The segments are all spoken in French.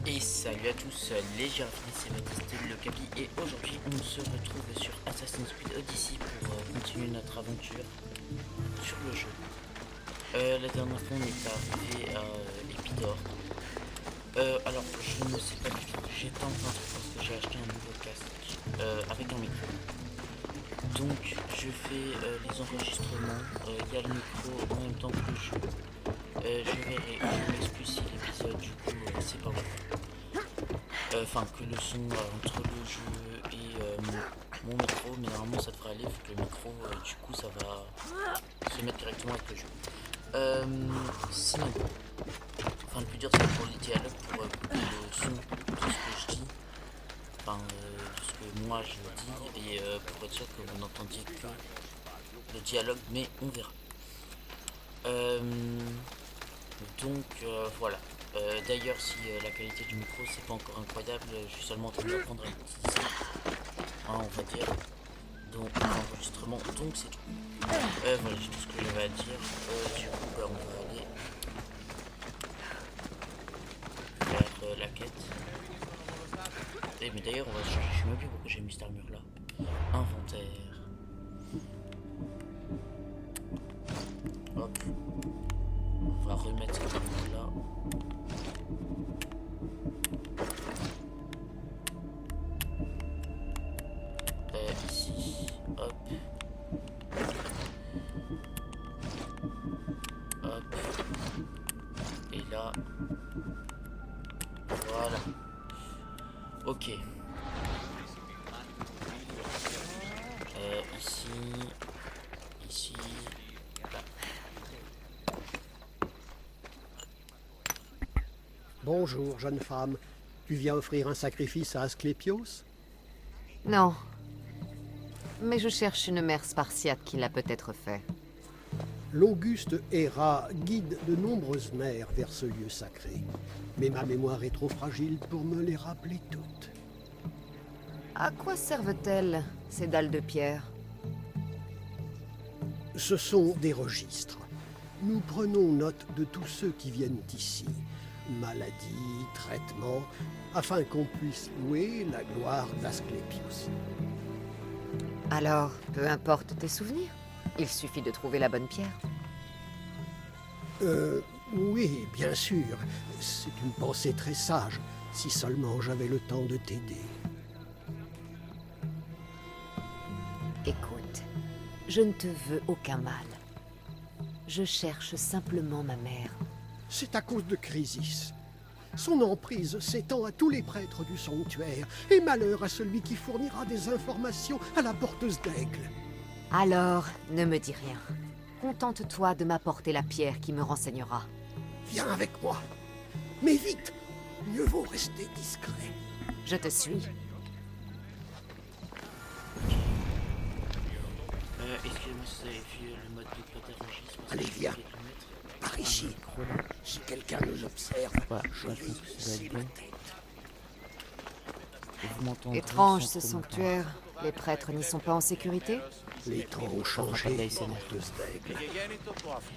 Et salut à tous, les Girafines, c'est Baptiste le Capi et aujourd'hui on se retrouve sur Assassin's Creed Odyssey pour continuer notre aventure sur le jeu. La dernière fois on est arrivé à l'Épidore. Alors je ne sais pas du tout, j'étais en train de faire parce que j'ai acheté un nouveau casque avec un micro. Donc je fais les enregistrements, il y a le micro en même temps que le jeu. Je verrai, je m'excuse si l'épisode du coup c'est pas bon. Enfin que le son entre le jeu et mon micro, mais normalement ça devrait aller vu que le micro du coup ça va se mettre directement avec le jeu. Sinon, enfin le plus dur c'est pour les dialogues, pour couper le son de ce que je dis, enfin de ce que moi je dis, et pour être sûr que vous n'entendiez que le dialogue, mais on verra. Voilà. D'ailleurs, si la qualité du micro c'est pas encore incroyable, je suis seulement en train d'apprendre à l'utiliser, hein, on va dire, donc l'enregistrement, donc c'est tout. Voilà, c'est tout ce que j'avais à dire. Du coup, on va aller faire la quête. Et mais d'ailleurs, on va changer, je sais même plus pourquoi j'ai mis cette armure là. Inventaire. Hop. On va remettre cette armure là. Ici, hop, hop, et là, voilà, ok, ici, là. Bonjour, jeune femme. Tu viens offrir un sacrifice à Asclépios? Non. Mais je cherche une mère spartiate qui l'a peut-être fait. L'Auguste Héra guide de nombreuses mères vers ce lieu sacré. Mais ma mémoire est trop fragile pour me les rappeler toutes. À quoi servent-elles, ces dalles de pierre? Ce sont des registres. Nous prenons note de tous ceux qui viennent ici. Maladies, traitements, afin qu'on puisse louer la gloire d'Asclépios. Alors, peu importe tes souvenirs, il suffit de trouver la bonne pierre. Oui, bien sûr. C'est une pensée très sage, si seulement j'avais le temps de t'aider. Écoute, je ne te veux aucun mal. Je cherche simplement ma mère. C'est à cause de Chrysis. Son emprise s'étend à tous les prêtres du sanctuaire, et malheur à celui qui fournira des informations à la porteuse d'aigle. Alors, ne me dis rien. Contente-toi de m'apporter la pierre qui me renseignera. Viens avec moi. Mais vite, mieux vaut rester discret. Je te suis. Excusez-moi si vous avez vu le mode de protéger. Allez, viens. Par ici. Si quelqu'un nous observe, je vais baisser ma tête. Étrange ce sanctuaire. Les prêtres n'y sont pas en sécurité? Les temps ont changé, porteuse d'aigle.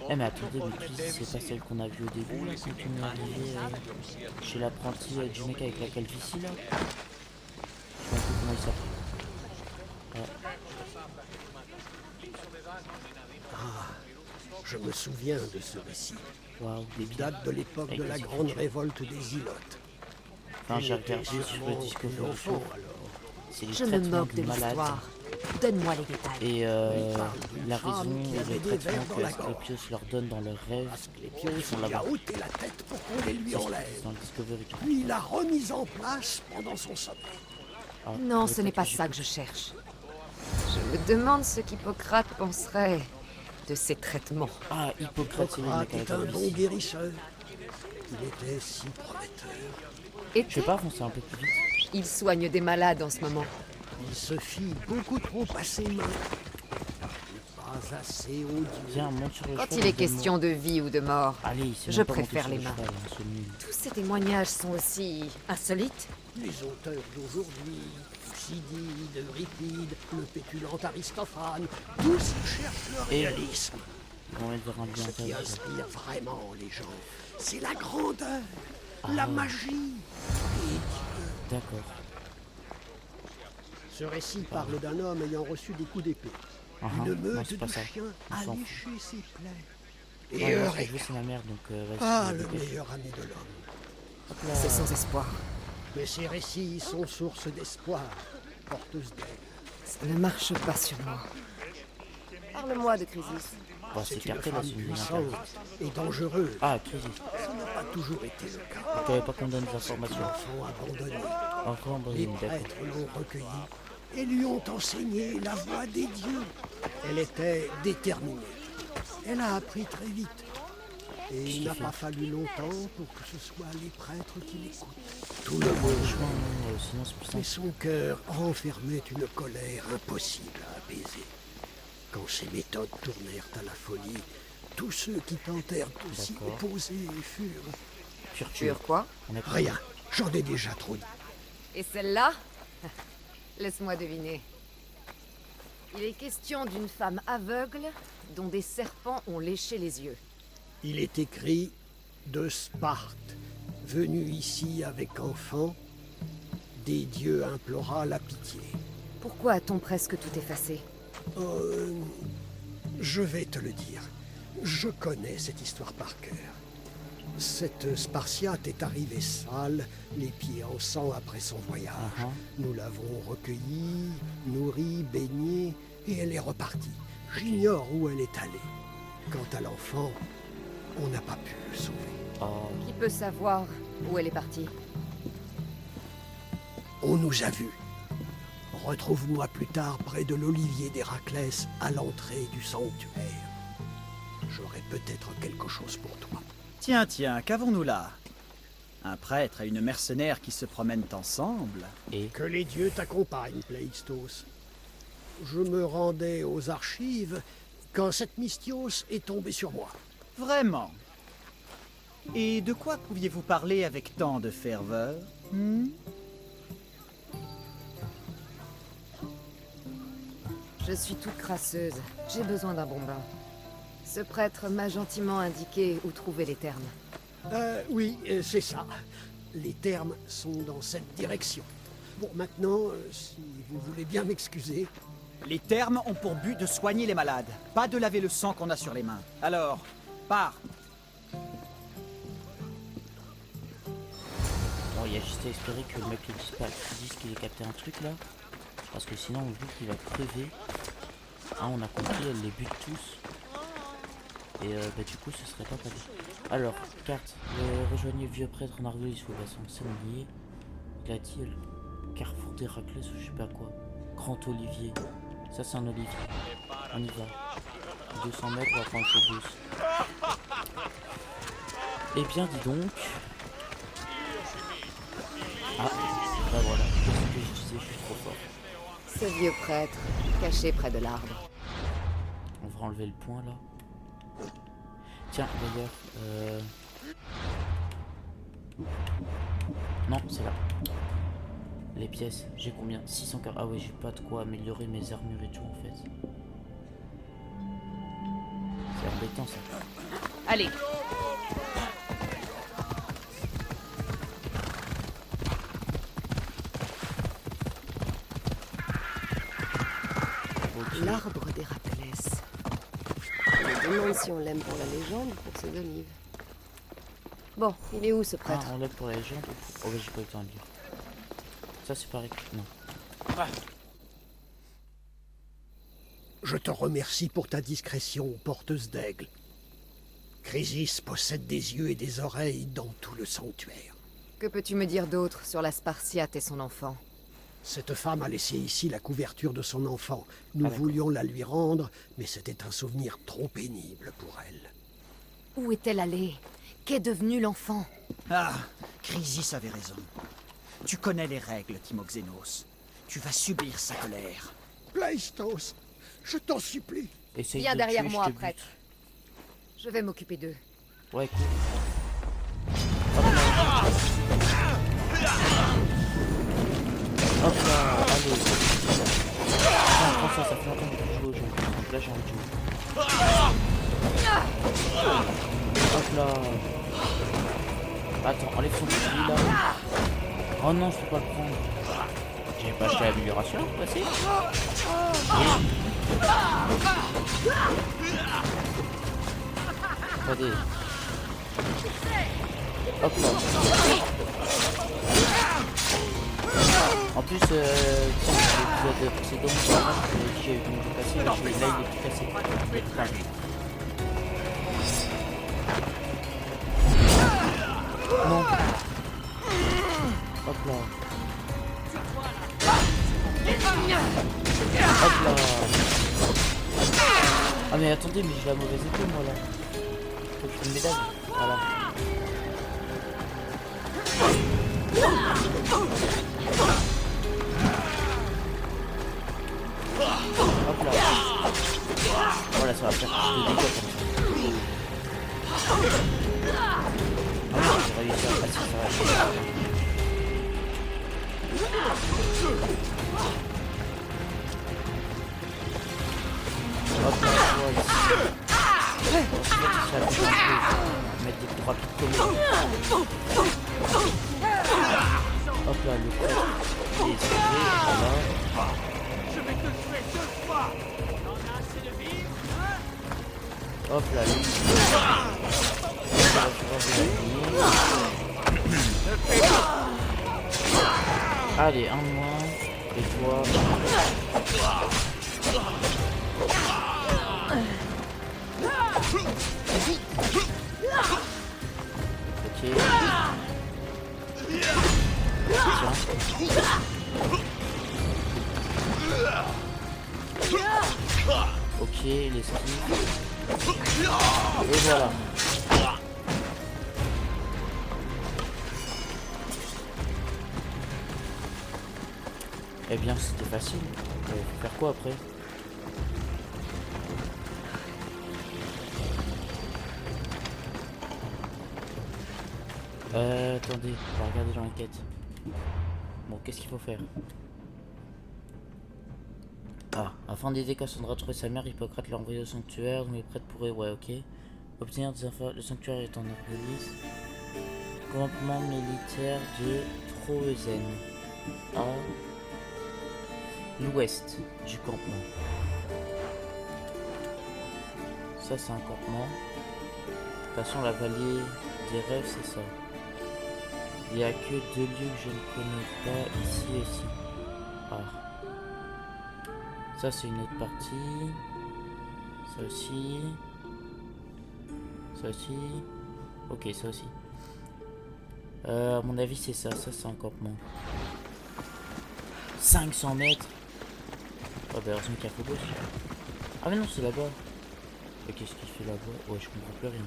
Eh mais attendez, mais Chrysis, c'est pas celle qu'on a vue au début, là, quand on est arrivé chez l'apprenti du mec avec la calvitie, là. Je sais pas comment il s'appelle. Je me souviens de ce récit. Waouh, Il date de l'époque de la grande révolte des Ilotes. Enfin, j'ai regardé sur le Discovery Show. Alors. C'est les Je me traitements moque de du malade. l'histoire. Donne-moi les détails. Et la femme raison qui et avait le des traitement vers dans que la gorge. Asclépios leur donne dans leurs rêves, Asclépios ils sont lui a là-bas. ôté la tête pour qu'on les lui C'est enlève. dans le Discovery Channel. Puis l'a remise en place pendant son sommeil. Ah, Non, je ce n'est pas j'ai- ça que je cherche. Je me demande ce qu'Hippocrate penserait de ces traitements. Ah, Hippocrate, c'est le mec Hippocrate avec est la un bon calvitie. guérisseur. Il était si prometteur. Et Je sais pas avancer un peu plus vite. il soigne des malades en ce moment. Il se fie beaucoup trop à ses mains. Pas assez odieux. Viens, monte sur le Quand cheval, il est donne-moi. question de vie ou de mort, Allez, c'est je même pas monter préfère sur les le mains. cheval, hein, ce nul. Tous ces témoignages sont aussi insolites. Les auteurs d'aujourd'hui, Thucydide, Euripide, le pétulant Aristophane, tous cherchent le Et- réalisme. On va vers un bien Ce qui intéressant. inspire vraiment les gens, c'est la grandeur, La magie. D'accord. Ce récit parle d'un homme ayant reçu des coups d'épée. Une Non, meute c'est pas de ça. chiens On a s'en fout. léché ses plaies. Ouais, Et non, ce que Eureka. je veux, c'est ma mère, donc vas-y. Ah, le dépêche. meilleur ami de l'homme. Hop là. C'est sans espoir. Mais ces récits sont source d'espoir, porteuse d'ailes. Ça ne marche pas sur moi. Parle-moi de Crisis. Bon, c'est C'est une carré là, femme c'est une puissante interview. et dangereuse. Ah, Crisis. Ça n'a pas toujours été le cas. Vous savez pas qu'on donne des informations. L'enfant abandonné. Enfant, Les bon, d'accord. prêtres l'ont recueillie et lui ont enseigné la voie des dieux. Elle était déterminée. Elle a appris très vite. Et il n'a pas fallu longtemps pour que ce soit les prêtres qui l'écoutent. Tout le monde Franchement, non, sinon c'est plus mais simple. son cœur renfermait une colère impossible à apaiser. Quand ses méthodes tournèrent à la folie, tous ceux qui tentèrent de s'y D'accord. opposer furent... Pur quoi? On est Rien, j'en ai déjà trop dit. Et celle-là? Laisse-moi deviner. Il est question d'une femme aveugle dont des serpents ont léché les yeux. Il est écrit de Sparte, venu ici avec enfant, des dieux implora la pitié. Pourquoi a-t-on presque tout effacé? Je vais te le dire. Je connais cette histoire par cœur. Cette Spartiate est arrivée sale, les pieds en sang après son voyage. Nous l'avons recueillie, nourrie, baignée, et elle est repartie. J'ignore où elle est allée. Quant à l'enfant, on n'a pas pu le sauver. Oh, Qui peut savoir où elle est partie? On nous a vus. Retrouve-moi plus tard près de l'olivier d'Héraclès, à l'entrée du sanctuaire. J'aurai peut-être quelque chose pour toi. Tiens, tiens, qu'avons-nous là? Un prêtre et une mercenaire qui se promènent ensemble? et Que les dieux t'accompagnent, Pléistos. Je me rendais aux archives quand cette mystios est tombée sur moi. Vraiment? Et de quoi pouviez-vous parler avec tant de ferveur? Je suis toute crasseuse. J'ai besoin d'un bon bain. Ce prêtre m'a gentiment indiqué où trouver les termes. Oui, c'est ça. Les termes sont dans cette direction. Bon, maintenant, si vous voulez bien m'excuser, Les termes ont pour but de soigner les malades, pas de laver le sang qu'on a sur les mains. Alors, pars! bon, il y a juste à espérer que le mec ne dise pas dise qu'il ait capté un truc là. Parce que sinon, on joue qu'il va crever. Ah, on a compris, elle les bute tous. Et bah, du coup, ce serait pas mal. Alors, carte. Rejoignez le vieux prêtre en Argolis au bassin. C'est lié. Il a dit le carrefour d'Héraclès ou je sais pas quoi. Grand Olivier. Ça, c'est un olivier. On y va. 200 mètres, on va prendre ce bus. Eh bien, dis donc. Ah, bah voilà. C'est ce que je disais, je suis trop fort. Ce vieux prêtre, caché près de l'arbre. On va enlever le point là. Tiens, d'ailleurs, non, c'est là. Les pièces, j'ai combien? 640. Ah ouais, j'ai pas de quoi améliorer mes armures et tout en fait. C'est embêtant ça. Allez, Ok. l'arbre d'Héraclès. Je me demande si on l'aime pour la légende ou pour ses olives. Bon, il est où ce Ah, prêtre? on l'aide pour la légende. Oh bah j'ai pas eu le temps de lire. Ça c'est pareil. Non. je te remercie pour ta discrétion, porteuse d'aigle. Chrysis possède des yeux et des oreilles dans tout le sanctuaire. Que peux-tu me dire d'autre sur la Spartiate et son enfant? Cette femme a laissé ici la couverture de son enfant. Nous Ah, d'accord. voulions la lui rendre, mais c'était un souvenir trop pénible pour elle. Où est-elle allée? Qu'est devenu l'enfant? Ah, Chrysis avait raison. Tu connais les règles, Timoxénos. Tu vas subir sa colère. Pléistos, je t'en supplie. Essaye Viens de derrière tuer, moi, je te bute. prêtre. Je vais m'occuper d'eux. Ouais, cool. Hop là, allez. Tiens, prends ça, ça fait longtemps que je joue au jeu. Donc là, j'ai envie de jouer. Hop là. Attends, enlève son bouclier là. Oh non, je peux pas le prendre. J'ai pas acheté l'amélioration, voici. Attendez. Hop là. En plus, tiens, l'épisode précédent, j'ai eu mon cassé, là il est tout cassé. Non. Hop là. Hop là. Ah mais attendez, mais j'ai la mauvaise épée moi là. Faut que je fasse une médaille. Voilà. Hop là. Voilà, ça va faire plus de dégâts comme ça. Ah oui, j'ai réussi à passer, ça va. Hop là, voilà. Mettre des coups rapides comme ça. Hop là, le coup il est sauvé, voilà. Je vais te tuer 2 fois. On a assez de vivre. Hop là, lui. Allez, un de moins. Et toi. Ok. Ok, les skis. Et voilà. Eh bien, c'était facile. Faut faire quoi après? Attendez, on va regarder dans la quête. Bon, qu'est-ce qu'il faut faire? Ah, afin d'aider Cassandra à trouver sa mère, Hippocrate l'a envoyé au sanctuaire, dont les prêtres pourraient, ouais, ok. Obtenir des infos, le sanctuaire est en Argolis. Campement militaire de Troezen. À l'ouest du campement. Ça, c'est un campement. De toute façon, la vallée des rêves, c'est ça. Il n'y a que 2 lieux que je ne connais pas, ici et ici. Ah. Ça, c'est une autre partie. Ça aussi. Ça aussi. Ok, ça aussi. À mon avis, c'est ça. Ça, c'est un campement. 500 mètres. Oh, bah, heureusement qu'il y a Phobos. Ah, mais non, c'est là-bas. Et qu'est-ce qu'il fait là-bas? Ouais, je comprends plus rien.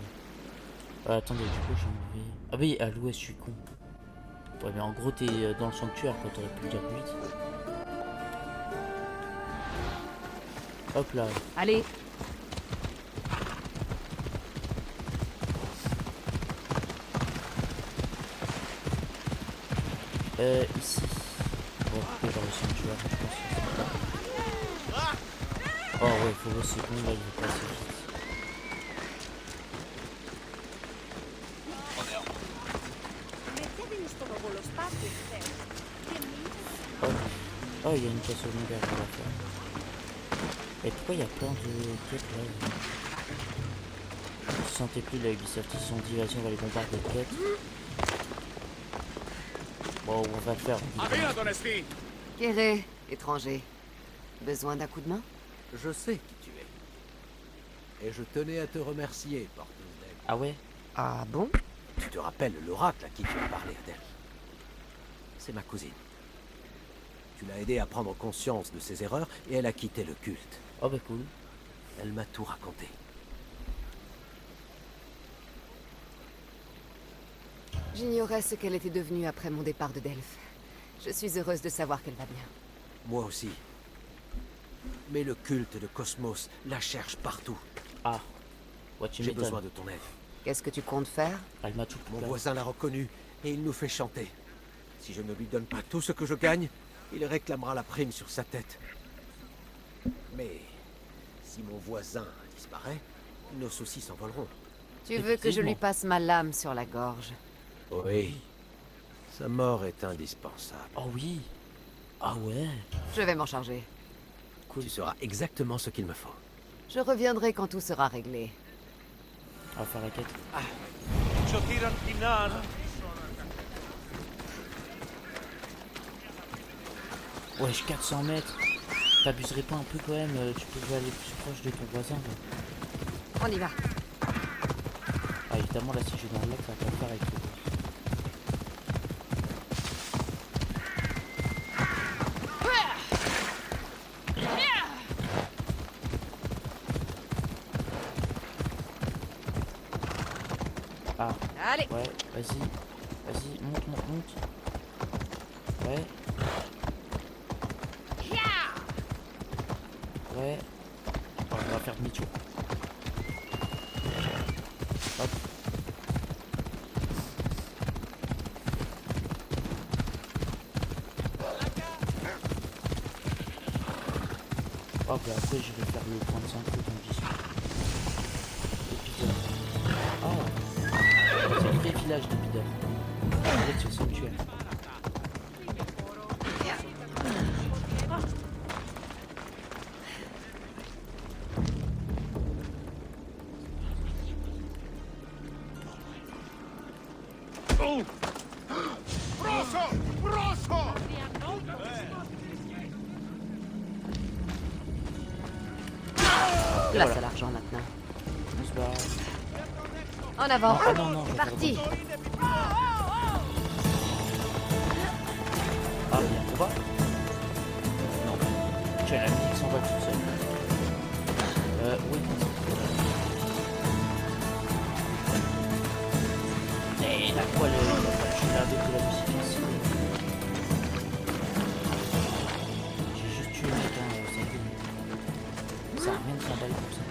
Attendez, du coup, j'ai envie. Ah, oui, à l'ouest, je suis con. Ouais, mais en gros, t'es dans le sanctuaire, quoi. T'aurais pu le dire plus vite. Hop là. Allez. Ici. On va couper dans le sanctuaire, je pense. Oh ouais, faut voir c'est bon, là, il va passer vite. Oh, oh, il y a une caisse au mondial à faire. Et pourquoi il y a plein de quêtes là? Vous sentez plus la Ubisoft, ils se sont dit vas-y on va les bombarder de quêtes. Bon, on va le faire. Kéré, étranger. Besoin d'un coup de main? Je sais qui tu es. Et je tenais à te remercier, porteuse d'aigle. Ah ouais? Ah bon? Tu te rappelles l'oracle à qui tu as parlé, Adèle? C'est ma cousine. Tu l'as aidée à prendre conscience de ses erreurs et elle a quitté le culte. Oh bah cool. Elle m'a tout raconté. J'ignorais ce qu'elle était devenue après mon départ de Delphes. Je suis heureuse de savoir qu'elle va bien. Moi aussi. Mais le culte de Cosmos la cherche partout. Ah. Ouais, tu J'ai m'étonnes. besoin de ton aide. Qu'est-ce que tu comptes faire? Elle m'a tout Mon coupé. voisin l'a reconnu et il nous fait chanter. Si je ne lui donne pas tout ce que je gagne, il réclamera la prime sur sa tête. Mais si mon voisin disparaît, nos soucis s'envoleront. Tu veux que je lui passe ma lame sur la gorge? Oui. Sa mort est indispensable. Oh oui. Ah ouais. Je vais m'en charger. Tu sauras exactement ce qu'il me faut. Je reviendrai quand tout sera réglé. On va faire la quête. Wesh, 400 mètres. T'abuserais pas un peu quand même, tu peux aller plus proche de ton voisin. Là. On y va. Ah évidemment là si je vais dans le lac ça va pas le faire avec le boss. Ah Allez. ouais, vas-y, vas-y, monte, monte, monte. Ouais. Ouais. Oh, on va faire demi-tour. Hop. Hop, et après je vais faire le point de synchro donc j'y suis. Épisode. Oh, c'est le vrai village d'Épisode. Vous êtes sur le sanctuaire. Place voilà. à l'argent maintenant. On se barre. En avant. Ah non, non, je vais faire Parti. Ah, il y a un combat? Non. Tiens, la musique s'en va toute seule. Oui. Et la quoi, je suis là avec de la musique ici. J'ai juste tué le mec, hein, ça gueule. Ça a rien de s'emballer comme ça.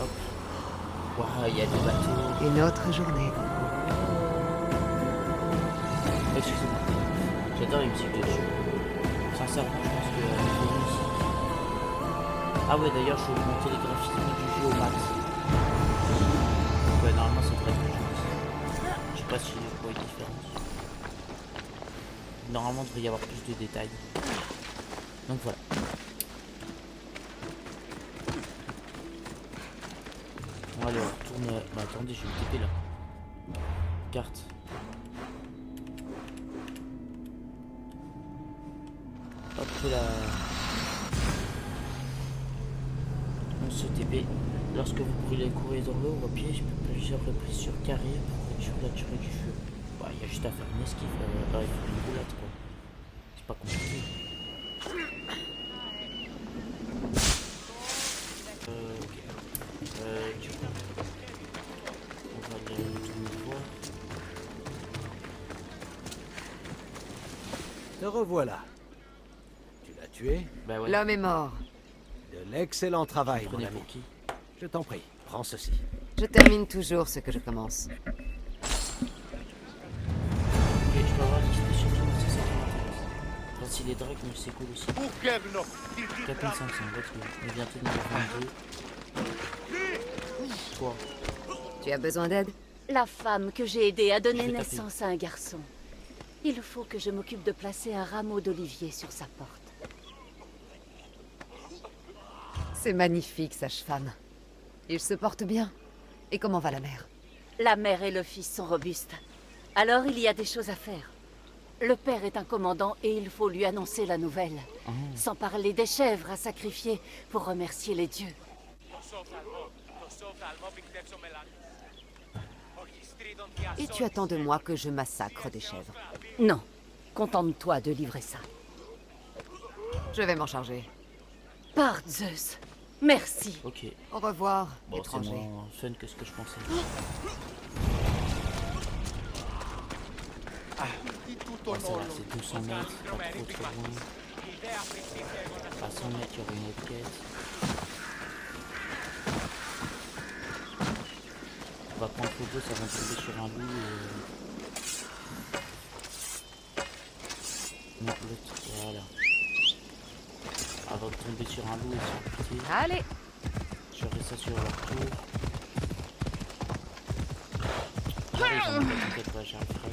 Hop. Waouh, il y a des bateaux. Une autre journée. Excusez-moi. J'adore les musiques de jeu. Sincèrement, je pense que les musiques. Ah ouais, d'ailleurs, je vais vous montrer les graphismes du jeu au max. Ouais, normalement, ça devrait être le jeu aussi. Je sais pas si je vois une différence. Normalement, il devrait y avoir plus de détails. Donc voilà. Bon, allez, on retourne. Bah, attendez, je vais me taper là. Carte. Hop là. On se TP. Lorsque vous brûlez le corridor d'eau, on piège plusieurs reprises sur carré pour réduire la durée du feu. Bah, il y a juste à faire une esquive. Il faut une roulade quoi. C'est pas compliqué. Du coup, on va aller retourner voir. Te revoilà. Tu l'as tué? Bah ouais. L'homme est mort. De l'excellent travail, mon Prenez ami. pour qui? Je t'en prie, prends ceci. Je termine toujours ce que je commence. Ok, je dois avoir des surtout, c'est ça qui m'intéresse. Enfin, si les drags, mais c'est cool aussi. 4500, let's go. On est bientôt niveau 22. Toi, Tu as besoin d'aide? La femme que j'ai aidée a donné Je vais taper. naissance à un garçon. Il faut que je m'occupe de placer un rameau d'olivier sur sa porte. C'est magnifique, sage-femme. Il se porte bien. Et comment va la mère? La mère et le fils sont robustes. Alors il y a des choses à faire. Le père est un commandant et il faut lui annoncer la nouvelle. Sans parler des chèvres à sacrifier pour remercier les dieux. Et tu attends de moi que je massacre des chèvres. Non, contente-toi de livrer ça. Je vais m'en charger. Par Zeus, merci. ok. Au revoir, Bon, c'est étranger. moins fun que ce que je pensais. Ouais, ça va, c'est 200 mètres, pas trop trop loin. À 100 mètres, il y aura une autre quête. On va prendre photo, ça va tomber sur un loup et... Non, l'autre, voilà. Avant de tomber sur un loup et se buter, Allez, j'aurai ça sur leur tour. J'arrive, t'inquiète pas, j'arriverai.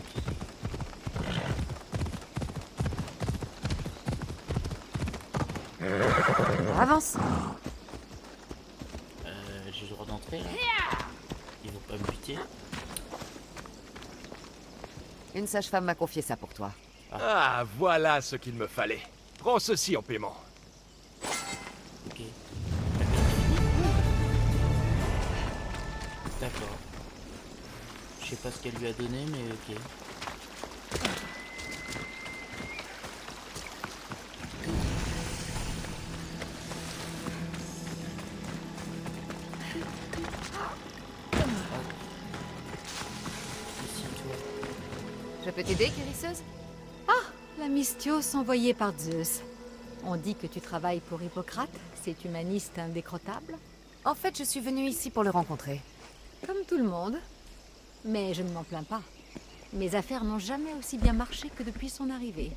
avance. J'ai le droit d'entrer là. Ils vont pas me buter. Une sage-femme m'a confié ça pour toi. Ah, voilà ce qu'il me fallait. Prends ceci en paiement. Ok. D'accord. Je sais pas ce qu'elle lui a donné, mais ok. Je peux t'aider, guérisseuse? La Mystios envoyée par Zeus. On dit que tu travailles pour Hippocrate, cet humaniste indécrottable. En fait, je suis venue ici pour le rencontrer. Comme tout le monde. Mais je ne m'en plains pas. Mes affaires n'ont jamais aussi bien marché que depuis son arrivée.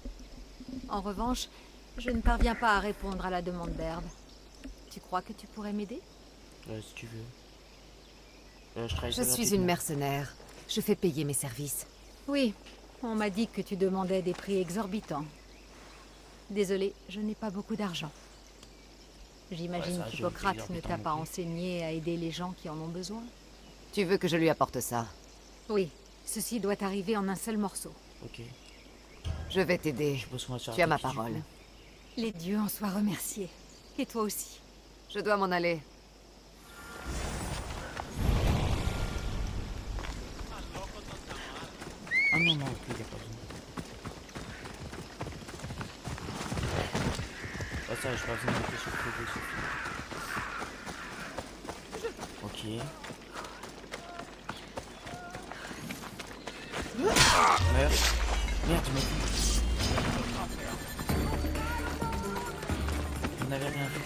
En revanche, je ne parviens pas à répondre à la demande d'Herbe. Tu crois que tu pourrais m'aider? Si tu veux. Je travaille Je pas suis gratuitement. une mercenaire. Je fais payer mes services. Oui, on m'a dit que tu demandais des prix exorbitants. Désolée, je n'ai pas beaucoup d'argent. J'imagine Ouais, ça, qu'Hippocrate j'ai ne exorbitant t'a non pas plus. enseigné à aider les gens qui en ont besoin. Tu veux que je lui apporte ça? Oui, ceci doit arriver en un seul morceau. Ok. Je vais t'aider. Je suppose qu'on va se faire Tu as ma attaquer, du parole. coup. Les dieux en soient remerciés. Et toi aussi. Je dois m'en aller. Ah non, non, ok, il a pas besoin. Ah ça, je vais besoin de mettre sur le truc dessus. Ok. Merde. Merde, tu m'as vu. On n'avait rien vu.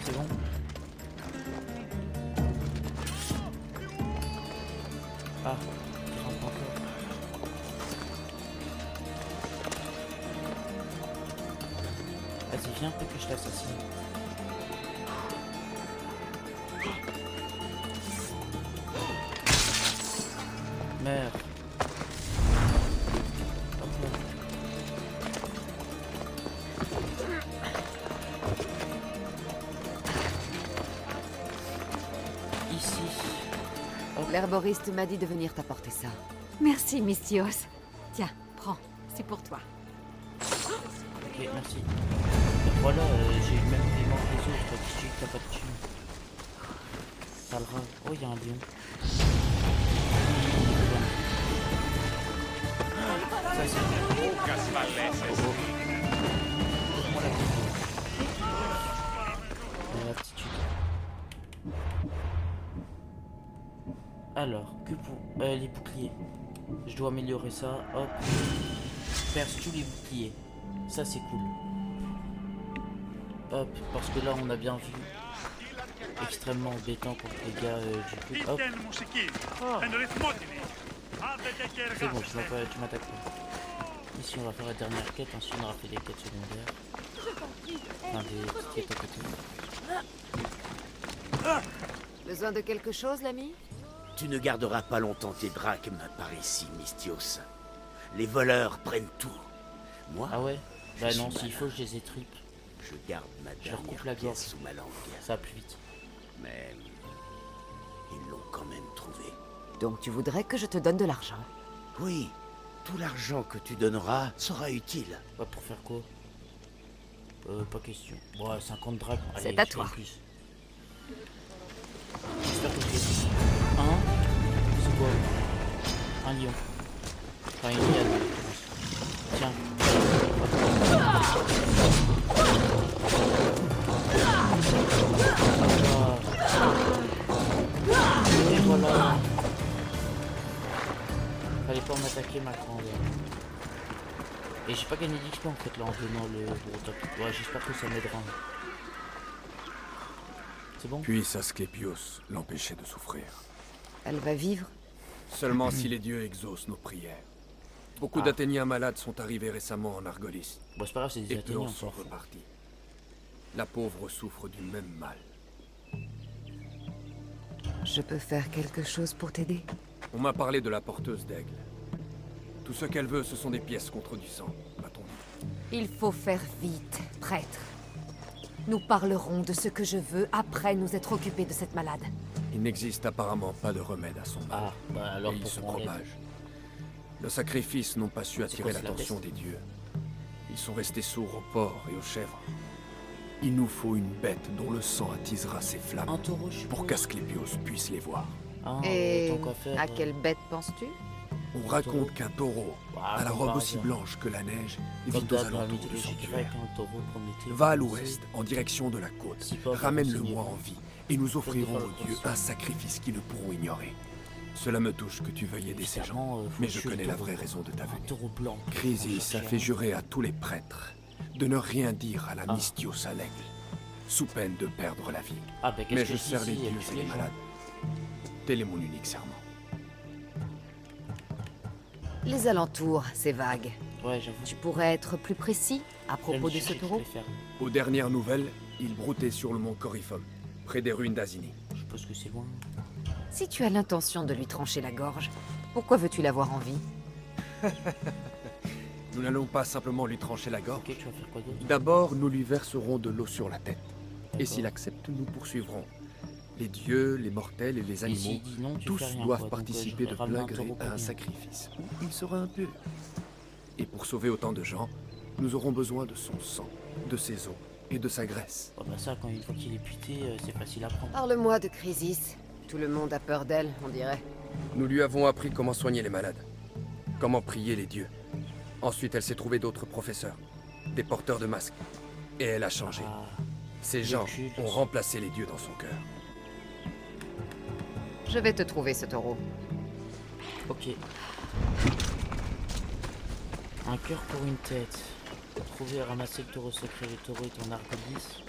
C'est bon? Ah, il rentre encore. Vas-y, viens un peu que je t'assassine. Merde. Hop là. Ici. L'herboriste m'a dit de venir t'apporter ça. Merci, Mystios. Tiens, prends. C'est pour toi. Ok, merci. Voilà, j'ai eu le même paiement que les autres. Tu dis que t'as pas de thune. T'as le rat. Oh, il y a un lion. Ça, c'est bien. Oh, oh. Ouvre-moi la petite. L'aptitude. Alors, que pour... les boucliers. Je dois améliorer ça. Hop. Perce tous les boucliers. Ça, c'est cool. Hop, parce que là, on a bien vu. Extrêmement embêtant contre les gars du coup. Hop. C'est bon, tu m'attaques pas. Ici, on va faire la dernière quête. Ensuite, on aura fait les quêtes secondaires. Enfin, des petites quêtes à côté. Besoin de quelque chose, l'ami? Tu ne garderas pas longtemps tes drachmes par ici, Mystios. Les voleurs prennent tout. Moi, Ah ouais? je Bah suis non, malin. s'il faut, je les étripe. Je garde ma Je leur coupe dernière la gorge. pièce sous ma langue. Ça va plus vite. Mais ils l'ont quand même trouvé. Donc tu voudrais que je te donne de l'argent? Oui, tout l'argent que tu donneras sera utile. Bah, pour faire quoi? Pas question. Bon, 50 drachmes. C'est Allez, à je toi. fais plus. J'espère que je vais... Un? C'est quoi? Un lion. Enfin, une liane. Tiens. pas... Fallait pas m'attaquer ma grande. Et j'ai pas gagné d'XP en fait là en donnant le gros top. Ouais, j'espère que ça m'aidera. C'est bon? Puisse Asclépios l'empêcher de souffrir. Elle va vivre? Seulement si les dieux exaucent nos prières. Beaucoup d'Athéniens malades sont arrivés récemment en Argolis. Bon, c'est pas grave, c'est des Et peu Athéniens, en on sont s'en fout. repartis. La pauvre souffre du même mal. Je peux faire quelque chose pour t'aider? On m'a parlé de la porteuse d'aigle. Tout ce qu'elle veut, ce sont des pièces contre du sang, m'a-t-on dit. Il faut faire vite, prêtre. Nous parlerons de ce que je veux après nous être occupés de cette malade. Il n'existe apparemment pas de remède à son mal. Ah, bah alors et il se pourquoi on l'aide? propage. Le sacrifice n'ont pas su attirer quoi, c'est la l'attention peste des dieux. Ils sont restés sourds aux porcs et aux chèvres. Il nous faut une bête dont le sang attisera ces flammes Un taureau, je pour suppose. qu'Asclépios puisse les voir. Ah, Et tant qu'à faire, à quelle bête penses-tu? On raconte qu'un taureau, Ah, à la comme robe par aussi hasard. blanche que la neige, Comme vit aux dans la alentours du mythologie sanctuaire. grecque, un taureau promettait. Va à l'ouest, en direction de la côte. Si pauvre, Ramène-le-moi Seigneur. en vie, et nous offrirons faire aux dieux attention. un sacrifice qu'ils ne pourront ignorer. Cela me touche que tu veuilles aider ces Évidemment, gens, faut mais je tuer le connais la taureau. vraie raison de ta Un venue. taureau blanc. Chrysis a fait jurer à tous les prêtres de ne rien dire à la Mystios à l'aigle, sous peine de perdre la vie. Ah, bah, qu'est-ce Mais que je je sers dis les ici, dieux elle et tue les les gens. malades. Tel est mon unique serment. Les alentours, c'est vague. Ouais, j'avoue. Tu pourrais être plus précis à propos de ce taureau? Aux dernières nouvelles, il broutait sur le mont Coryphum, près des ruines d'Azini. Je suppose que c'est loin. Si tu as l'intention de lui trancher la gorge, pourquoi veux-tu l'avoir en vie? Nous n'allons pas simplement lui trancher la gorge. Ok, tu vas faire quoi d'autre? D'abord, nous lui verserons de l'eau sur la tête. Et D'accord. s'il accepte, nous poursuivrons. Les dieux, les mortels et les Et animaux, s'il dit non, tu tous fais rien, doivent quoi. Donc, participer je de ramène plein un gré taureau pour à un rien. sacrifice où il sera impur. Et pour sauver autant de gens, nous aurons besoin de son sang, de ses os et de sa graisse. Oh, bah ça, quand une fois qu'il est puté, c'est facile à prendre. Parle-moi de Chrysis. Tout le monde a peur d'elle, on dirait. Nous lui avons appris comment soigner les malades, comment prier les dieux. Ensuite, elle s'est trouvée d'autres professeurs, des porteurs de masques. Et elle a changé. Ah, Ces le gens culte. ont remplacé les dieux dans son cœur. Je vais te trouver ce taureau. ok. Un cœur pour une tête. Trouver et ramasser le taureau secret. Le taureau est en Argolis.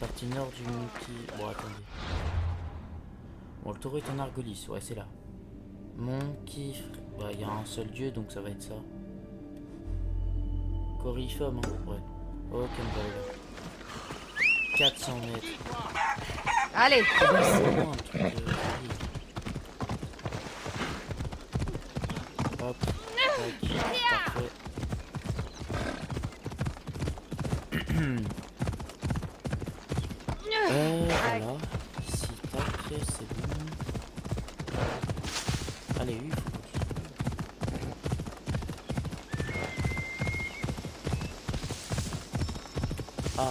Partie nord du Monkey. Bon, attendez. Bon, le taureau est en Argolis. Ouais, c'est là. Monkey. Bah, il y a un seul dieu, donc ça va être ça. Coryphum, hein. Ouais. Ok, on va là. 400 mètres. Allez, C'est vraiment un truc de... Hop. Tac. Parfait. Voilà. Ici, tac, c'est bon. Allez, oui. Ah.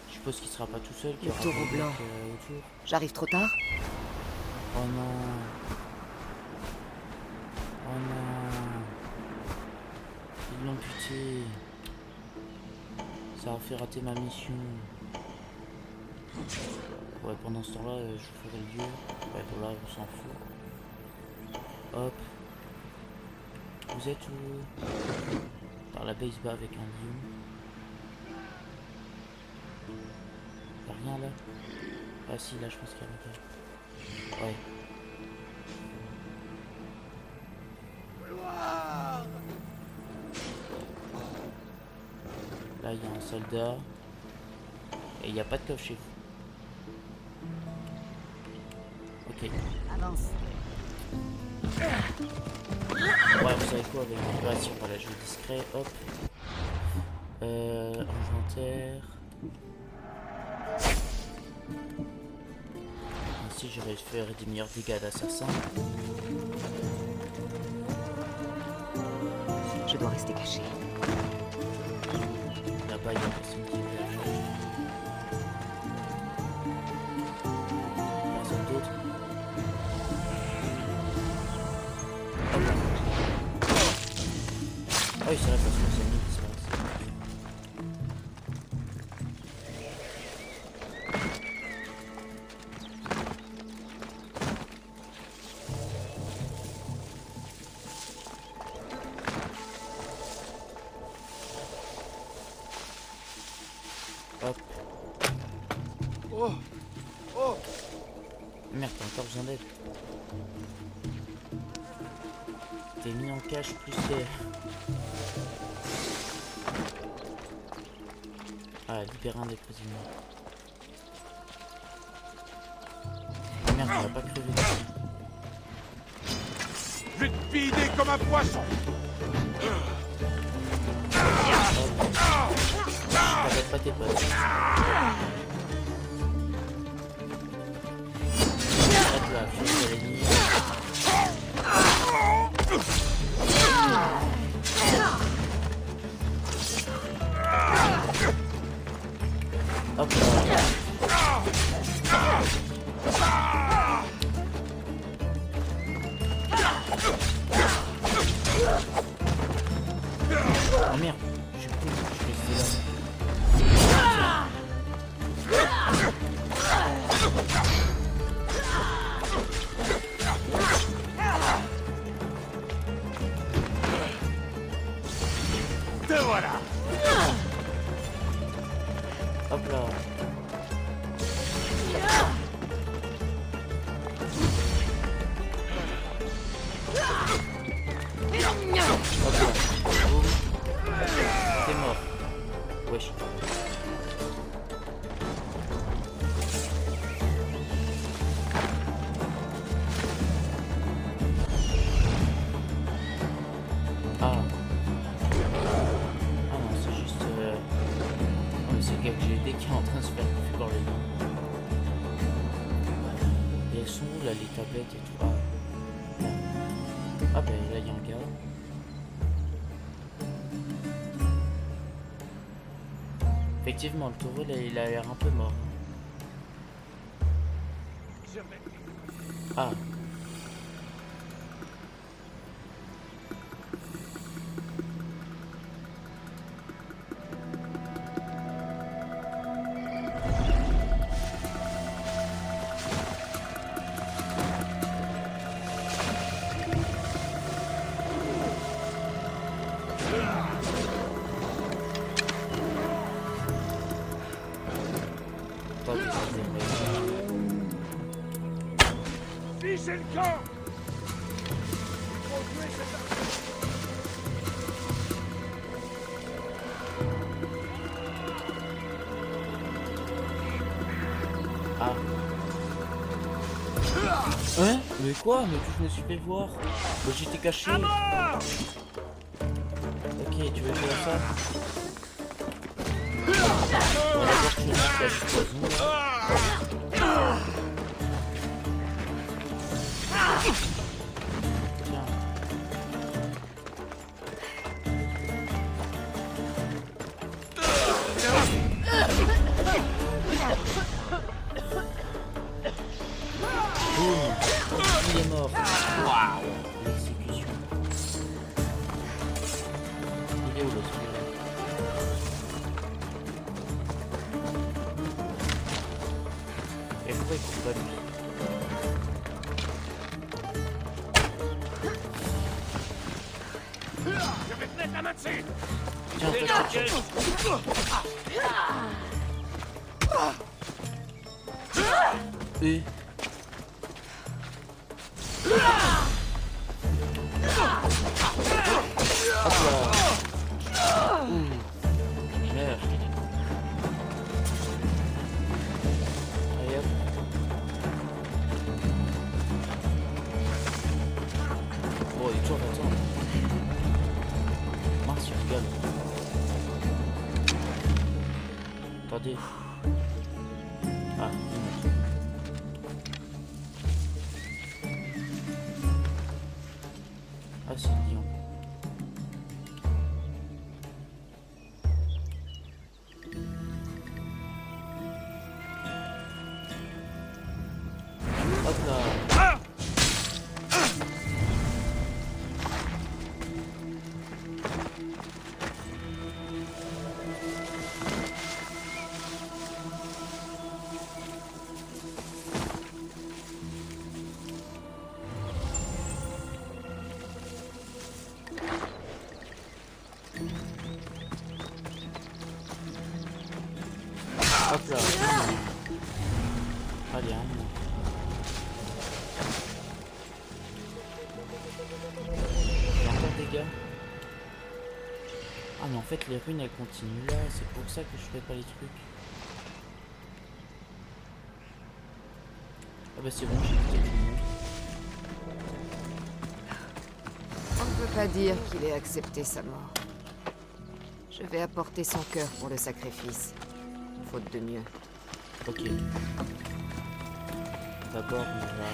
Je suppose qu'il sera pas tout seul. qu'il y Le aura taureau des blanc. mecs, autour. j'arrive trop tard? Oh non. Oh non. Ils l'ont buté. Ça a fait rater ma mission. Ouais, pendant ce temps-là, je ferai le lieu. Ouais, bon là, on s'en fout. Hop. Vous êtes où? Par la base bat avec un lion. Y'a rien là? Ah si, là je pense qu'il y a un gars. Ouais. Là il y a un soldat. Et il n'y a pas de coffre chez vous. Ok. Avance. Ouais, vous savez quoi avec l'opération? Voilà, je vais discret, hop. Inventaire. Ainsi, j'aurais fait des meilleurs dégâts d'assassin. Je dois rester caché. Là-bas, il y a personne qui est là. Personne d'autre. Ah oui, c'est vrai, parce que c'est mis qui se passe. Hop. Oh. Oh. Merde, t'as encore besoin d'aide. T'es mis en cache plus les... Ah, libérer un des prisonniers. Ah, merde, tu vas pas crever dessus. Je vais te vider comme un poisson. T'arrêtes pas tes potes. Arrête là, je suis à l'ennemi. Hop là. Oh merde, je suis cool, je suis resté là. Te voilà. Hop là. Hop là. Boum. T'es mort. Wesh. Ah. Ah non, c'est juste... Oh, mais c'est le gars que j'ai aidé qui est en train de se faire bouffer par les dents. Et elles sont où là, les tablettes et tout? Ah, non. Ah bah là, il y a un gars. Effectivement, le taureau, là, il a l'air un peu mort. Ah. Attendez, excusez-moi. Fichez le camp. Il faut tuer cet Ah. Hein? Mais quoi? Mais que je me suis fait voir? Bah, j'étais caché. Ok, tu veux faire ça? On va d'abord que je mette la poison là. Tiens. Boum. Il est mort. Waouh. L'exécution. Il est où l'autre? Et pourquoi il coupe pas lui? Je vais te mettre la main dessus. Tiens, toi, je te tire. Et... Hop là. Ouh. Merde. Allez hop. Oh, il est toujours là-dedans. Mince, il rigole. Attendez. Ah, il monte. Ah, c'est le lion. Hop là. Hop là. Allez, un moment. Il y a encore des gars. Ah mais en fait les ruines elles continuent là, c'est pour ça que je fais pas les trucs. Ah bah c'est bon, j'ai quitté tout le monde. On ne peut pas dire qu'il ait accepté sa mort. Je vais apporter son cœur pour le sacrifice. Faute de mieux. Ok. D'abord on va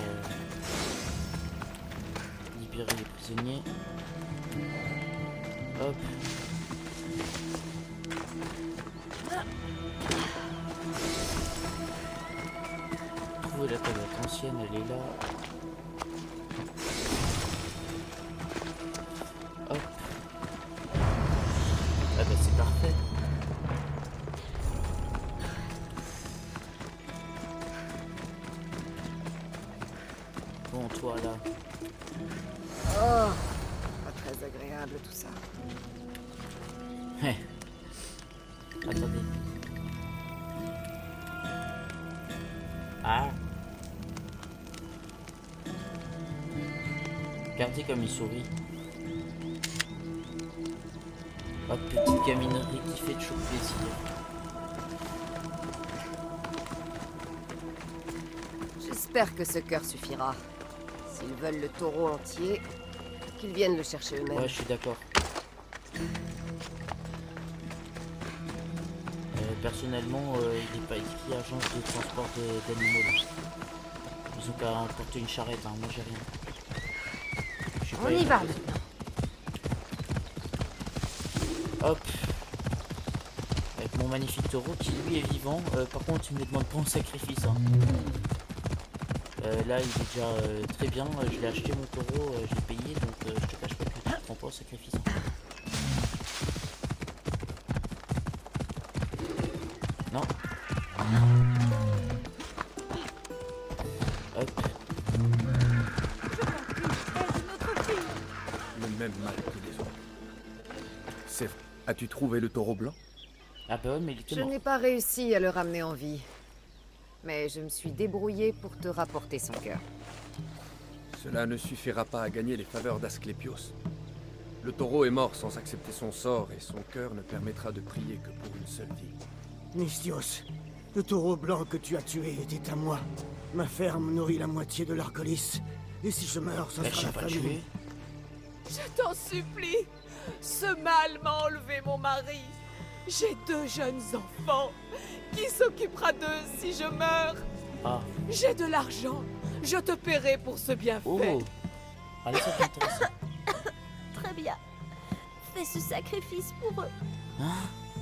libérer les prisonniers. Hop. Trouver la tablette ancienne, elle est là. Hop. Ah bah c'est parfait. Bon, toi là. Oh, pas très agréable tout ça. Attendez. Ah. Regardez comme il sourit. Hop, petite gaminerie qui fait de chaud plaisir. J'espère que ce cœur suffira. S'ils veulent le taureau entier, qu'ils viennent le chercher eux-mêmes. Ouais, je suis d'accord. Personnellement, il n'est pas écrit agence de transport d'animaux là. Ils ont qu'à emporter une charrette, hein. Moi j'ai rien. Je suis On pas y va écrit. maintenant. Hop. Avec mon magnifique taureau qui lui est vivant. Par contre, il me demande pas en sacrifice. Hein. Là, il est déjà très bien. Je l'ai acheté mon taureau, je l'ai payé, donc je te cache pas que tu ne prends pas en sacrifice. Hein. Non. Hop. Le même mal que les autres. C'est vrai. As-tu trouvé le taureau blanc? Ah bah ouais, mais il était Je mort. n'ai pas réussi à le ramener en vie. Mais je me suis débrouillée pour te rapporter son cœur. Cela ne suffira pas à gagner les faveurs d'Asclépios. Le taureau est mort sans accepter son sort et son cœur ne permettra de prier que pour une seule vie. Mystios, le taureau blanc que tu as tué était à moi. Ma ferme nourrit la moitié de l'Argolis. Et si je meurs, ça Je sera sais la pas famille. tuer. Je t'en supplie. Ce mal m'a enlevé mon mari. J'ai 2 jeunes enfants. Qui s'occupera d'eux si je meurs? Ah. J'ai de l'argent. Je te paierai pour ce bienfait. Oh. Allez, ça t'intéresse. Très bien. Fais ce sacrifice pour eux. Hein?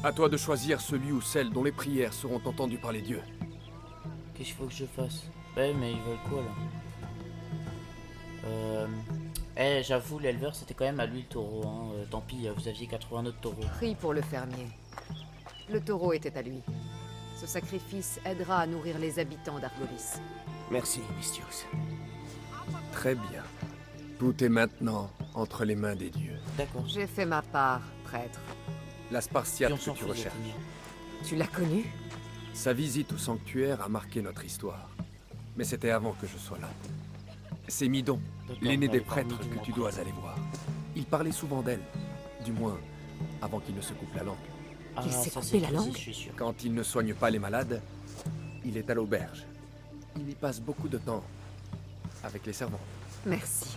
À toi de choisir celui ou celle dont les prières seront entendues par les dieux. Qu'est-ce qu'il faut que je fasse? Ouais, mais ils veulent quoi là? J'avoue, l'éleveur c'était quand même à lui le taureau. Hein. Tant pis, vous aviez 80 autres taureaux. Prie pour le fermier. Le taureau était à lui. Ce sacrifice aidera à nourrir les habitants d'Argolis. Merci, Mystios. Très bien. Tout est maintenant entre les mains des dieux. D'accord. J'ai fait ma part, prêtre. La Spartiate Puis on que s'en tu fout de recherches. tenir. Tu l'as connu? Sa visite au sanctuaire a marqué notre histoire. Mais c'était avant que je sois là. C'est Midon, D'accord, l'aîné on des avait parlé prêtres Midon que tu après. dois aller voir. Il parlait souvent d'elle. Du moins, avant qu'il ne se coupe la langue. Ah, Il s'est ça, coupé c'est la précis, langue? je suis sûr. Quand il ne soigne pas les malades, il est à l'auberge. Il y passe beaucoup de temps avec les servants. Merci.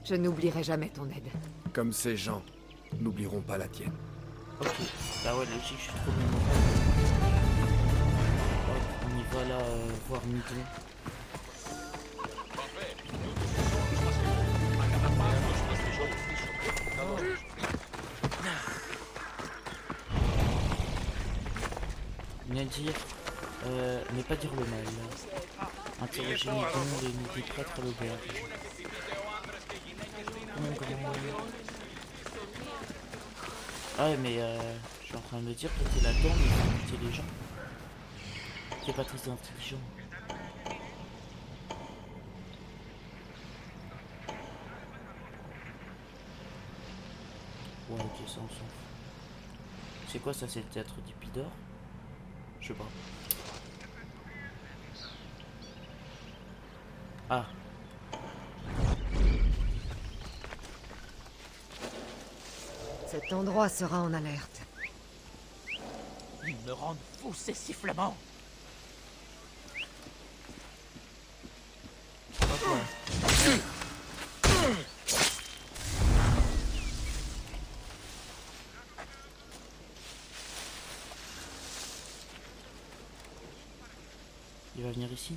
Je n'oublierai jamais ton aide. Comme ces gens n'oublieront pas la tienne. Ok. Bah ouais, logique, je suis trop bien. Hop, on y va là, voir Midon. Bien dire, ne pas dire le mal. Interroger Midon, le des prêtres à l'auberge. Mon grand. Ah ouais, mais je suis en train de me dire que t'es là-dedans, mais il faut écouter les gens. T'es pas très intelligent. Ouais, ok, ça on s'en fout. C'est quoi ça, c'est le théâtre d'Épidore? Je sais pas. Ah. Cet endroit sera en alerte. Ils me rendent fou, ces sifflements. Il va venir ici.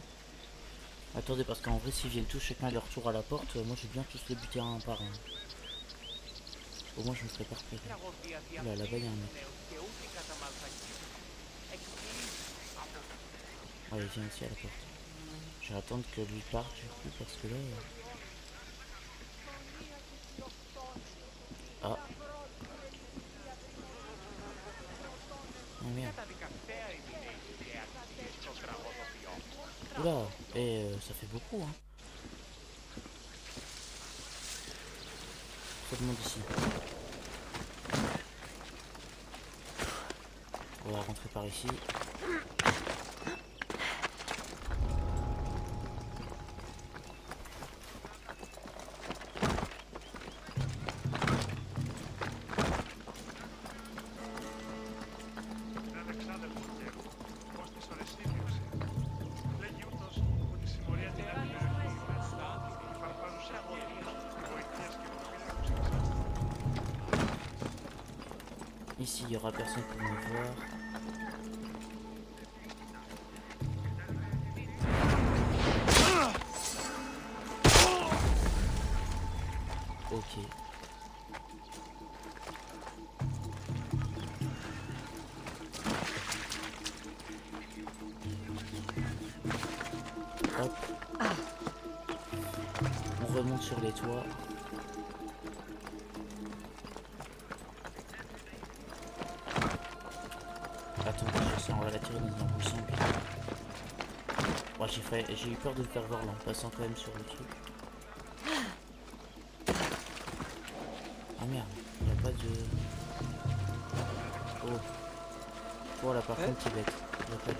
Attendez, parce qu'en vrai, s'ils viennent tous chacun à leur tour à la porte, moi je vais bien tous les buter un par un. Au moins je me ferai pas repérer. Là, là-bas il y a un mec. Allez, viens ici à la porte. Je vais attendre que lui parte du coup, parce que là... Ah. Oh merde. Oula, et ça fait beaucoup, hein. Trop de monde ici. On va rentrer par ici. Ici, il y aura personne pour me voir. Ok. Hop. On remonte sur les toits. Attends, je sais, on va la tirer dans un bousson. Bon, j'ai eu peur de le faire voir là, en passant quand même sur le truc. Ah merde, il n'y a pas de... Oh. Voilà, par contre, il bête. Il n'y a pas de...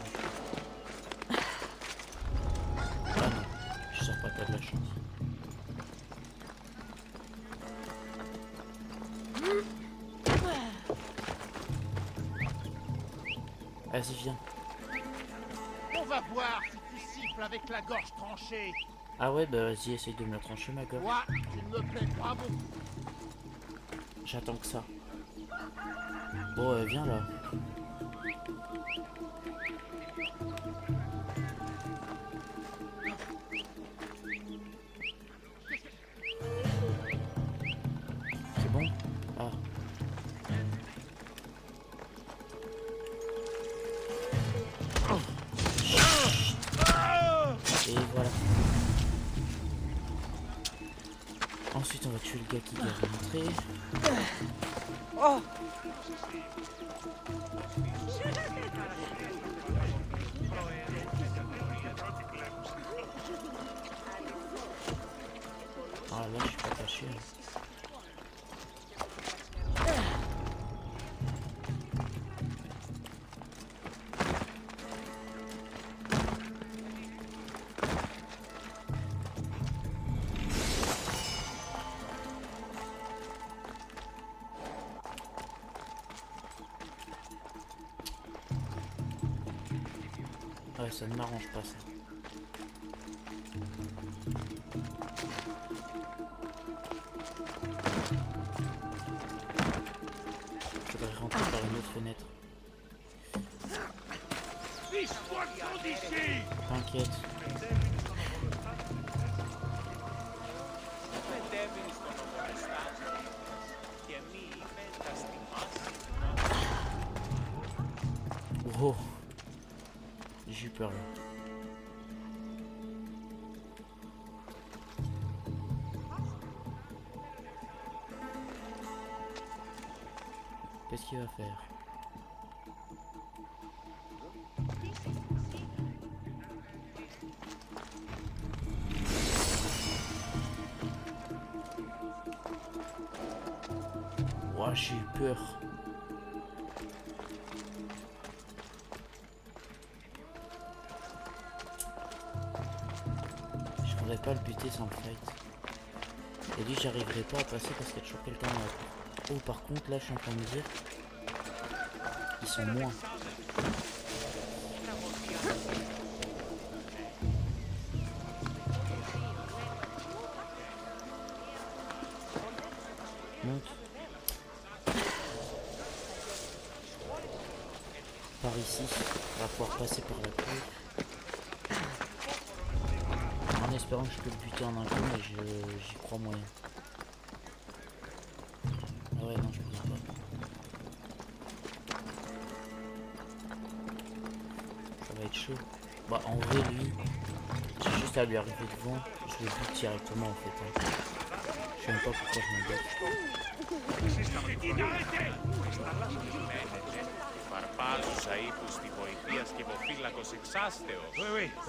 Ah non, je sors pas de la chance. Vas-y, viens. On va voir si tu siffles avec la gorge tranchée. Ah ouais, bah vas-y, essaye de me la trancher, ma gorge. Moi, tu ne me plais pas beaucoup. J'attends que ça. Bon, viens là. C'est bon? Ah. Et voilà. Ensuite, on va tuer le gars qui vient de rentrer. Oh! Ah là, je suis pas caché. Ouais, ça ne m'arrange pas ça. Je devrais rentrer par une autre fenêtre. T'inquiète. Oh, j'ai eu peur là. Qu'est-ce qu'il va faire? Ouah, j'ai eu peur. j'arriverai pas à le buter sans le fight. Et lui, j'arriverai pas à passer parce qu'il y a toujours quelqu'un dans la cour. Oh, par contre, là, je suis en train de me dire, ils sont moins. Monte. Par ici, on va pouvoir passer par la cour. En espérant que je peux le buter en un coup, mais j'y crois moyen. Ah ouais, non, je pourrais pas. Ça va être chaud. Bah, en vrai, lui, j'ai juste à lui arriver devant, je le bute directement en fait. Hein. Je sais même pas pourquoi je me bats.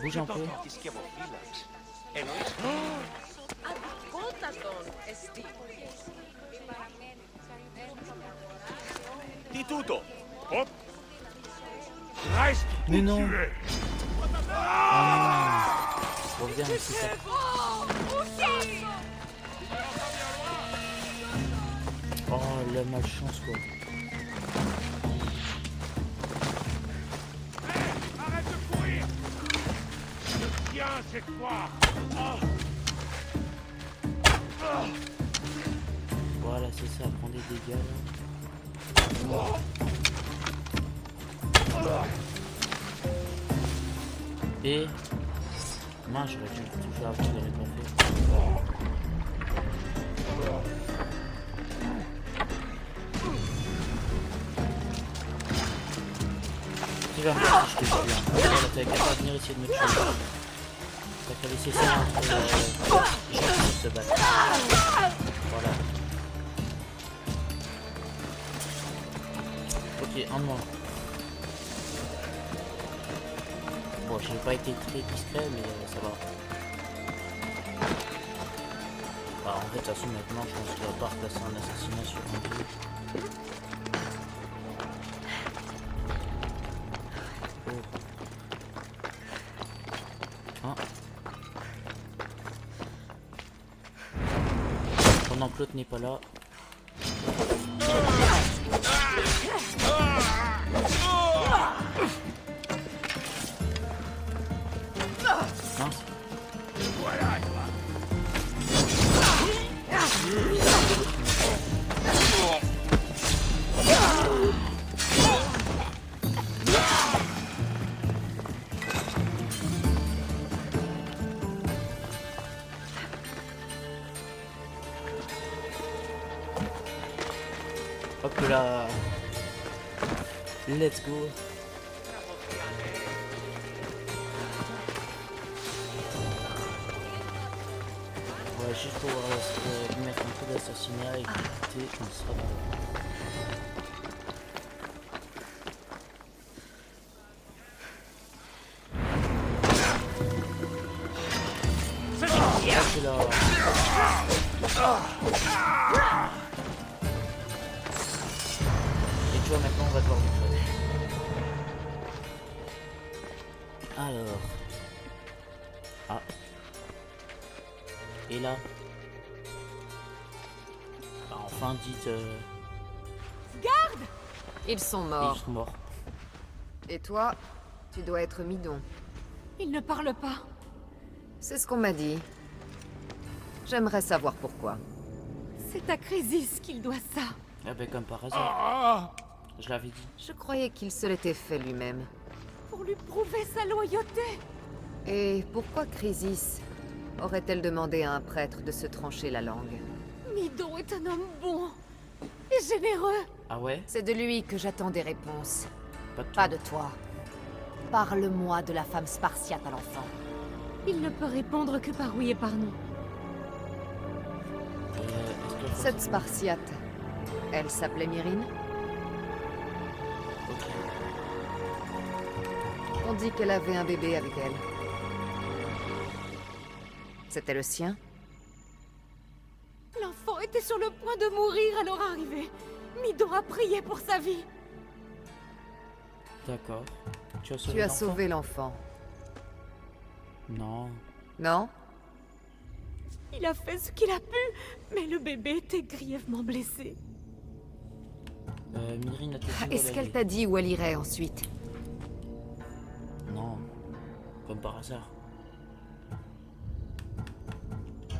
Bouge un peu. Di tutto! Oh. Mais non! Ah non! Reviens ici, ça. Oh, la malchance quoi. Arrête de courir! Je tiens cette fois! Voilà, c'est ça, prends des dégâts là. Et... Mince, j'aurais dû le toucher avant, je l'avais pas fait. Tu vas me faire si je te tue. Voilà, t'avais qu'à pas venir essayer de me tuer. T'as qu'à laisser ça entre les gens qui se battent. Voilà. Ok, un de moins. Bon, j'ai pas été très discret, mais ça va. Bah, en fait, de toute façon, maintenant, je pense qu'il va pas repasser un assassinat sur un truc. Oh. Hein. Pendant que l'autre n'est pas là. Mince. Hop là. Let's go. Ouais, juste pour lui mettre un peu d'assassinat et quitter, il sera bon. C'est là. Et tu vois, maintenant on va devoir le faire. Alors. Ah. Et là. Bah, enfin, dites. Garde! Ils sont morts. Ils sont morts. Et toi, tu dois être Midon. Il ne parle pas. C'est ce qu'on m'a dit. J'aimerais savoir pourquoi. C'est à Crésis qu'il doit ça. Ah ben comme par hasard. Je l'avais dit. Je croyais qu'il se l'était fait lui-même. Pour lui prouver sa loyauté. Et pourquoi Crésis aurait-elle demandé à un prêtre de se trancher la langue? Midon est un homme bon et généreux. Ah ouais? C'est de lui que j'attends des réponses. Pas de toi. Parle-moi de la femme spartiate à l'enfant. Il ne peut répondre que par oui et par non. Cette spartiate, elle s'appelait Myrine? On dit qu'elle avait un bébé avec elle. C'était le sien? L'enfant était sur le point de mourir à leur arrivée. Midon a prié pour sa vie. D'accord. Tu as sauvé l'enfant. Non. Non? Il a fait ce qu'il a pu, mais le bébé était grièvement blessé. Myrrine a tout dit où Est-ce elle qu'elle allait. t'a dit où elle irait ensuite? Non, comme par hasard.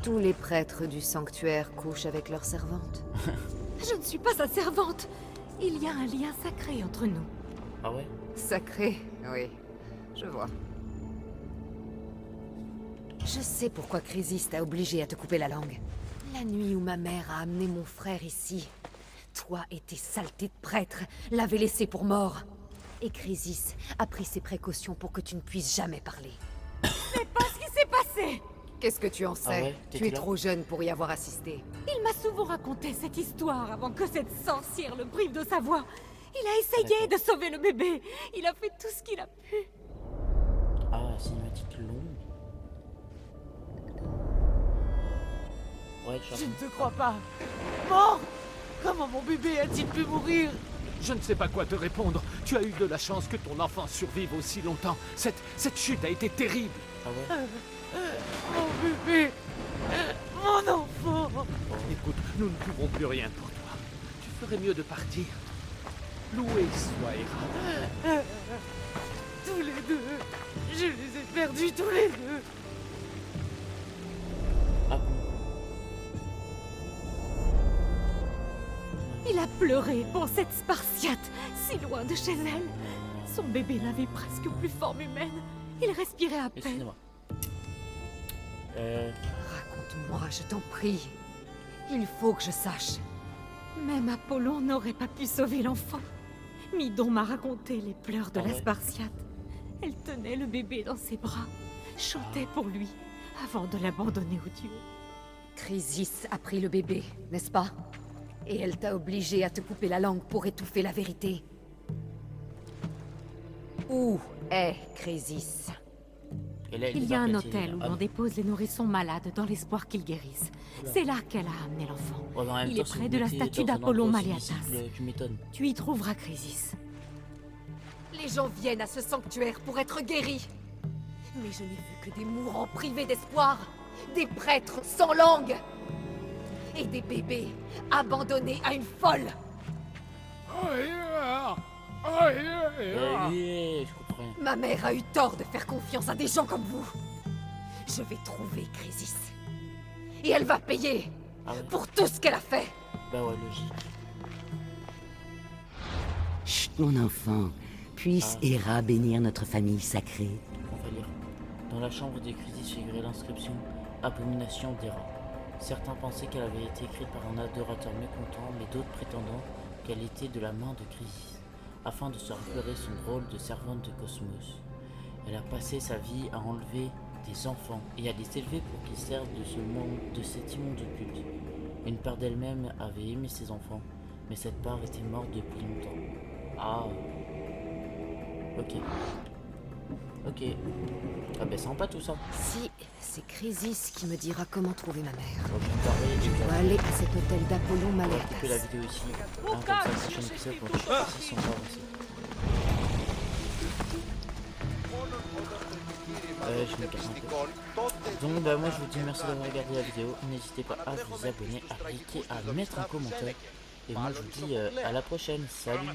Tous les prêtres du sanctuaire couchent avec leurs servantes. Je ne suis pas sa servante. Il y a un lien sacré entre nous. Ah ouais? Sacré, oui. Je vois. Je sais pourquoi Chrysis t'a obligé à te couper la langue. La nuit où ma mère a amené mon frère ici, toi et tes saletés de prêtre l'avez laissé pour mort. Et Chrysis a pris ses précautions pour que tu ne puisses jamais parler. C'est pas ce qui s'est passé. Qu'est-ce que tu en sais? ouais, Tu t'étais es là? trop jeune pour y avoir assisté. Il m'a souvent raconté cette histoire avant que cette sorcière le prive de sa voix. Il a essayé de sauver le bébé. Il a fait tout ce qu'il a pu. Ah, cinématique longue. Ouais, Je ne te crois pas. Mort? Comment mon bébé a-t-il pu mourir? Je ne sais pas quoi te répondre. Tu as eu de la chance que ton enfant survive aussi longtemps. Cette chute a été terrible. Ah ouais? Mon bébé. Mon enfant. Écoute, nous ne pouvons plus rien pour toi. Tu ferais mieux de partir. Loué soit Hera. Tous les deux. Je les ai perdus tous les deux. Ah bon? Il a pleuré pour cette Spartiate, si loin de chez elle. Son bébé n'avait presque plus forme humaine. Il respirait à peine. Excusez-moi. Raconte-moi, je t'en prie. Il faut que je sache. Même Apollon n'aurait pas pu sauver l'enfant. Midon m'a raconté les pleurs de Ah la ouais. Spartiate. Elle tenait le bébé dans ses bras, chantait pour lui, avant de l'abandonner aux dieux. Chrysis a pris le bébé, n'est-ce pas? Et elle t'a obligé à te couper la langue pour étouffer la vérité. Où est Chrysis? Et là, Il y a un débarque, hôtel où ah l'on bon. dépose les nourrissons malades dans l'espoir qu'ils guérissent. Oula. C'est là qu'elle a amené l'enfant. Ouais, mais en même Il temps, est si près vous de la mettez statue dans un d'Apollon endroit aussi Maliatas. visible, tu m'étonnes. Tu y trouveras Chrysis. Les gens viennent à ce sanctuaire pour être guéris. Mais je n'ai vu que des mourants privés d'espoir, des prêtres sans langue, et des bébés abandonnés à une folle. Je comprends rien. Ma mère a eu tort de faire confiance à des gens comme vous. Je vais trouver Chrysis. Et elle va payer Ah ouais? pour tout ce qu'elle a fait. Bah ouais, logique. Chut, mon enfant. Puisse Hera bénir notre famille sacrée. On va lire. Dans la chambre des Chrysis figurait l'inscription Abomination d'Hera. Certains pensaient qu'elle avait été écrite par un adorateur mécontent, mais d'autres prétendant qu'elle était de la main de Chrysis, afin de se rappeler son rôle de servante de Cosmos. Elle a passé sa vie à enlever des enfants et à les élever pour qu'ils servent de cet immonde culte. Une part d'elle-même avait aimé ses enfants, mais cette part était morte depuis longtemps. Ah. Ok. Ok. Ah ben sympa tout ça. Si c'est Chrysis qui me dira comment trouver ma mère. Bon, je vais me barrer et Je puis dois aller à cet hôtel d'Apollon on va couper la Maliatas. vidéo ici. Comme ça, le prochain épisode, on va chercher si on va avancer. Je me casse un peu. Donc bah moi je vous dis merci d'avoir regardé la vidéo. N'hésitez pas à vous abonner, à liker, à mettre un commentaire. Et moi je vous dis à la prochaine. Salut.